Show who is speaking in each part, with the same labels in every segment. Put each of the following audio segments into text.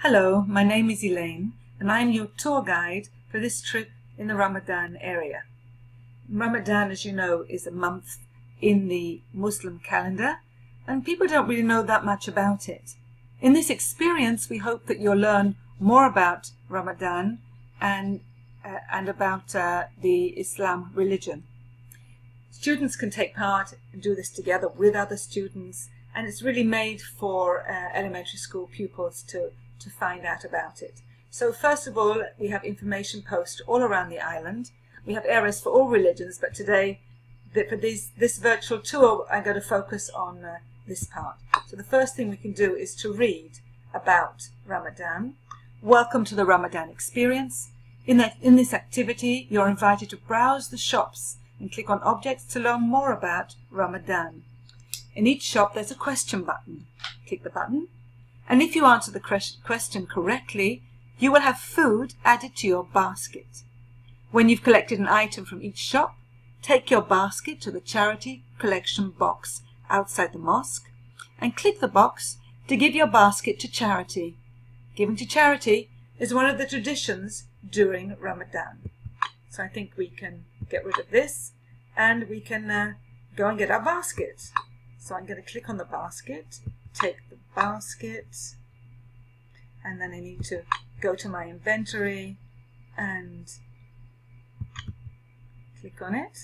Speaker 1: Hello, my name is Elaine and I am your tour guide for this trip in the Ramadan area. Ramadan, as you know, is a month in the Muslim calendar and people don't really know that much about it. In this experience, we hope that you'll learn more about Ramadan and about the Islam religion. Students can take part and do this together with other students, and it's really made for elementary school pupils to find out about it. So first of all, we have information posts all around the island. We have areas for all religions, but today, for this virtual tour, I'm going to focus on this part. So the first thing we can do is to read about Ramadan. Welcome to the Ramadan experience. In this activity, you're invited to browse the shops and click on objects to learn more about Ramadan. In each shop, there's a question button. Click the button. And if you answer the question correctly, you will have food added to your basket. When you've collected an item from each shop, take your basket to the charity collection box outside the mosque and click the box to give your basket to charity. Giving to charity is one of the traditions during Ramadan. So I think we can get rid of this and we can go and get our basket. So I'm going to click on the basket, take the basket, and then I need to go to my inventory and click on it.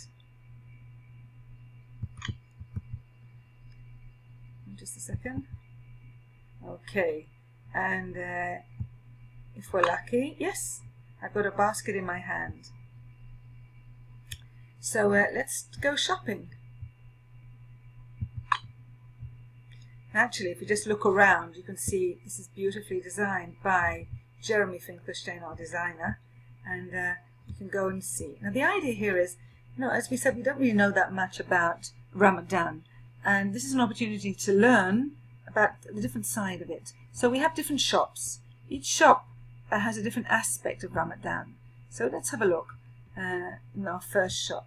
Speaker 1: Just a second. Okay, and if we're lucky, yes, I've got a basket in my hand. So let's go shopping. Actually, if you just look around, you can see this is beautifully designed by Jeremy Finkelstein, our designer, and you can go and see. Now, the idea here is, as we said, we don't really know that much about Ramadan, and this is an opportunity to learn about the different side of it. So we have different shops. Each shop has a different aspect of Ramadan. So let's have a look in our first shop.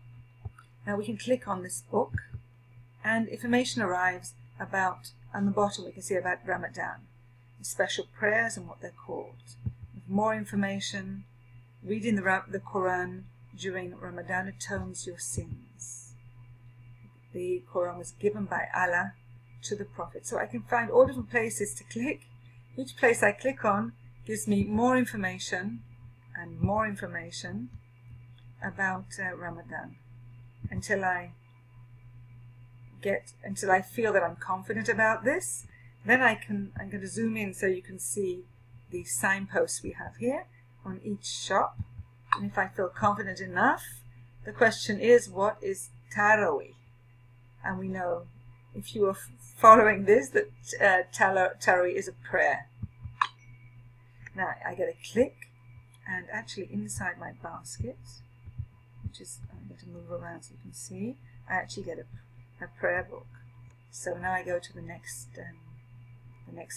Speaker 1: Now we can click on this book, and information arrives about. On the bottom we can see about Ramadan, the special prayers and what they're called. With more information, reading the Quran during Ramadan atones your sins. The Quran was given by Allah to the Prophet. So I can find all different places to click. Each place I click on gives me more information and more information about Ramadan until I feel that I'm confident about this. Then I'm going to zoom in so you can see the signposts we have here on each shop. And if I feel confident enough, the question is, what is Taraweeh? And we know, if you are following this, that Taraweeh is a prayer. Now I get a click, and actually inside my basket, which is, I'm going to move around so you can see, I actually get a prayer book. So now I go to the next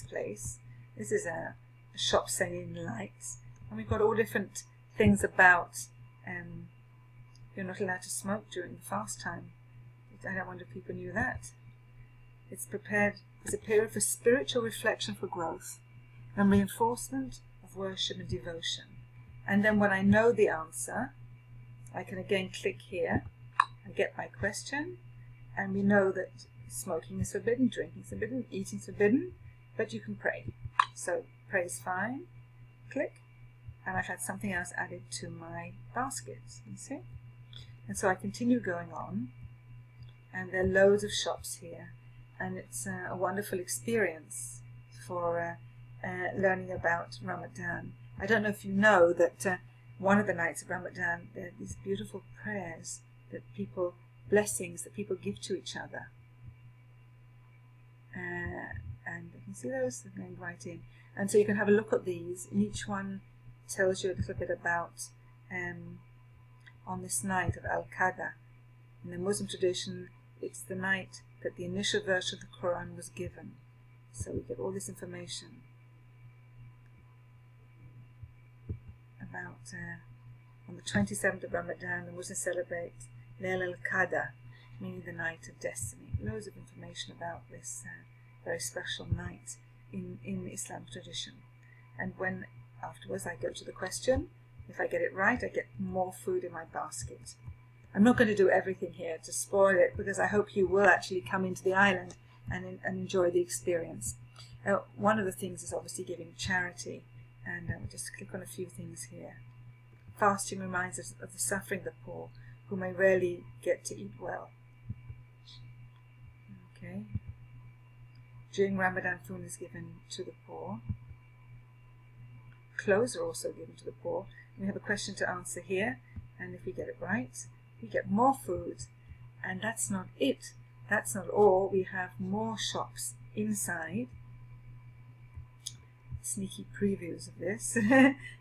Speaker 1: place. This is a shop selling lights, and we've got all different things about you're not allowed to smoke during the fast time. I don't wonder if people knew that. It's a period for spiritual reflection for growth and reinforcement of worship and devotion. And then when I know the answer, I can again click here and get my question. And we know that smoking is forbidden, drinking is forbidden, eating is forbidden, but you can pray. So pray is fine. Click. And I've had something else added to my basket. You see? And so I continue going on. And there are loads of shops here. And it's a wonderful experience for learning about Ramadan. I don't know if you know that one of the nights of Ramadan, there are these beautiful prayers that blessings that people give to each other, and you can see those going right in, and so you can have a look at these, and each one tells you a little bit about on this night of Al-Qadr. In the Muslim tradition, it's the night that the initial version of the Quran was given, so we get all this information about on the 27th of Ramadan the Muslims celebrate Layl al-Qadr, meaning the night of destiny. Loads of information about this very special night in Islamic tradition. and when afterwards I go to the question, if I get it right, I get more food in my basket. I'm not going to do everything here to spoil it, because I hope you will actually come into the island and enjoy the experience. One of the things is obviously giving charity, and we'll just click on a few things here. Fasting reminds us of the suffering of the poor, who may rarely get to eat well. Okay. During Ramadan, food is given to the poor. Clothes are also given to the poor. We have a question to answer here, and if we get it right, we get more food. And that's not it. That's not all. We have more shops inside. Sneaky previews of this.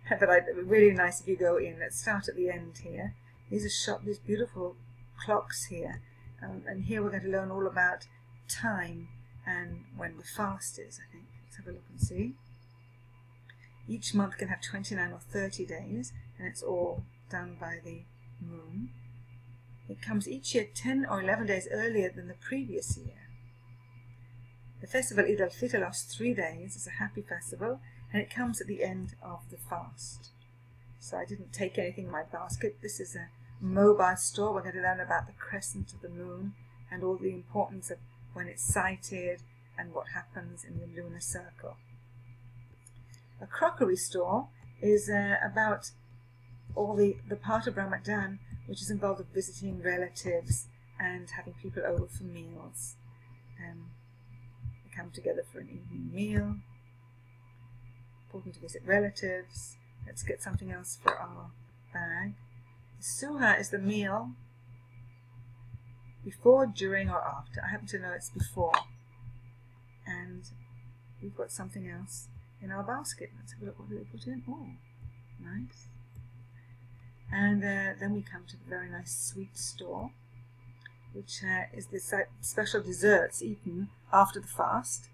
Speaker 1: But really nice if you go in. Let's start at the end here. These are these beautiful clocks here. And here we're going to learn all about time and when the fast is, I think. Let's have a look and see. Each month can have 29 or 30 days, and it's all done by the moon. It comes each year 10 or 11 days earlier than the previous year. The festival Eid al-Fitr lasts 3 days. It's a happy festival, and it comes at the end of the fast. So I didn't take anything in my basket. This is a mobile store. We're going to learn about the crescent of the moon and all the importance of when it's sighted and what happens in the lunar circle. A crockery store is about all the part of Ramadan which is involved with visiting relatives and having people over for meals. They come together for an evening meal. Important to visit relatives. Let's get something else for our bag. The suha is the meal before, during, or after. I happen to know it's before. And we've got something else in our basket. Let's have a look what they put in. Oh, nice. And then we come to the very nice sweet store, which is this special desserts eaten after the fast.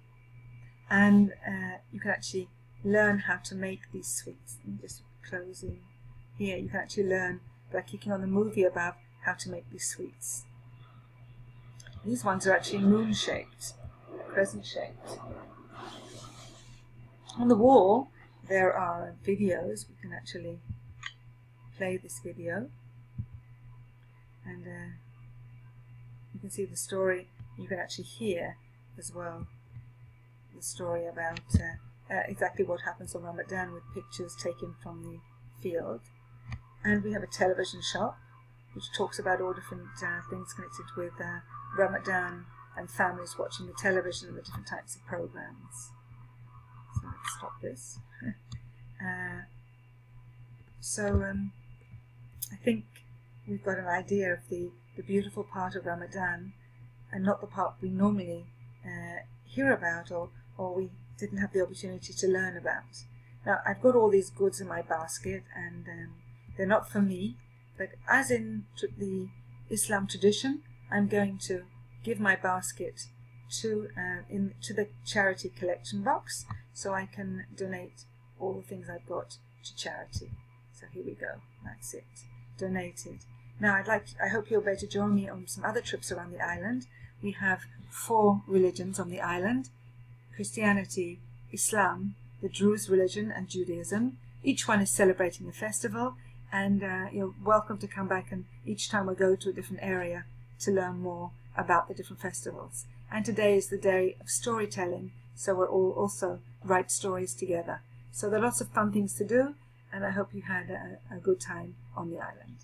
Speaker 1: And you can actually learn how to make these sweets. I'm just closing here. You can actually learn by clicking on the movie about how to make these sweets. These ones are actually moon-shaped, crescent-shaped. On the wall there are videos. We can actually play this video, and you can see the story. You can actually hear as well the story about exactly what happens on Ramadan, with pictures taken from the field. And we have a television shop which talks about all different things connected with Ramadan and families watching the television and the different types of programs. So let's stop this. I think we've got an idea of the beautiful part of Ramadan, and not the part we normally hear about or we didn't have the opportunity to learn about. Now, I've got all these goods in my basket, and they're not for me, but as in the Islam tradition, I'm going to give my basket to the charity collection box, so I can donate all the things I've got to charity. So here we go. That's it. Donated. Now I hope you'll be able to join me on some other trips around the island. We have 4 religions on the island: Christianity, Islam, the Druze religion, and Judaism. Each one is celebrating a festival, and you're welcome to come back and each time we go to a different area to learn more about the different festivals. And today is the day of storytelling, so we'll all also write stories together. So there are lots of fun things to do, and I hope you had a good time on the island.